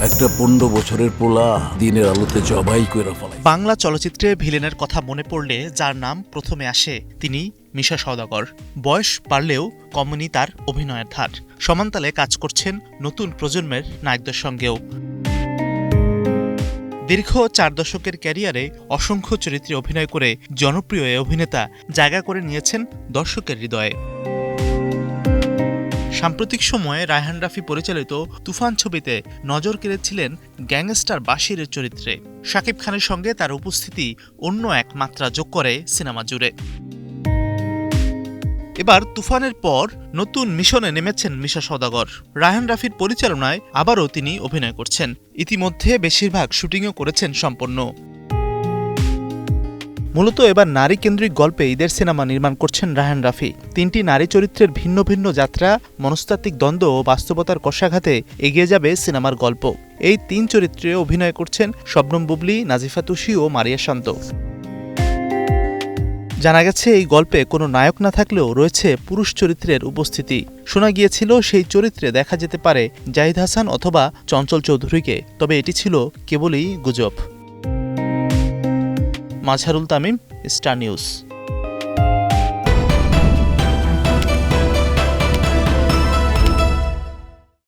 একটা 15 বছরের পোলা দিনের আলোতে জবাই কইরা ফেলায়। বাংলা চলচ্চিত্রে ভিলেনের কথা মনে পড়লে যার নাম প্রথমে আসে তিনি মিশা সওদাগর। বয়স বাড়লেও কমেনি তার অভিনয়ের ধার। সমানতালে কাজ করছেন নতুন প্রজন্মের নায়কদের সঙ্গেও। দীর্ঘ 4 দশকের ক্যারিয়ারে অসংখ্য চরিত্রে অভিনয় করে জনপ্রিয় এ অভিনেতা জায়গা করে নিয়েছেন দর্শকের হৃদয়ে। সাম্প্রতিক সময়ে রায়হান রাফি পরিচালিত তুফান ছবিতে নজর কেড়েছিলেন গ্যাংস্টার বাশিরের চরিত্রে। শাকিব খানের সঙ্গে তার উপস্থিতি অন্য এক মাত্রা যোগ করে সিনেমা জুড়ে। এবার তুফানের পর নতুন মিশনে নেমেছেন মিশা সওদাগর। রায়হান রাফির পরিচালনায় আবারও তিনি অভিনয় করছেন। ইতিমধ্যে বেশিরভাগ শুটিংও করেছেন সম্পন্ন। মূলত এবার নারী কেন্দ্রিক গল্পে ঈদের সিনেমা নির্মাণ করছেন রায়হান রাফি। 3টি নারী চরিত্রের ভিন্ন ভিন্ন যাত্রা, মনস্তাত্ত্বিক দ্বন্দ্ব ও বাস্তবতার কষাঘাতে এগিয়ে যাবে সিনেমার গল্প। এই 3 চরিত্রে অভিনয় করছেন শবনম বুবলী, নাজিফা তুষি ও মারিয়া শান্ত। জানা গেছে এই গল্পে কোনো নায়ক না থাকলেও রয়েছে পুরুষ চরিত্রের উপস্থিতি। শোনা গিয়েছিল সেই চরিত্রে দেখা যেতে পারে জাহিদ হাসান অথবা চঞ্চল চৌধুরীকে, তবে এটি ছিল কেবলই গুজব। Mazharul Tamim, star news.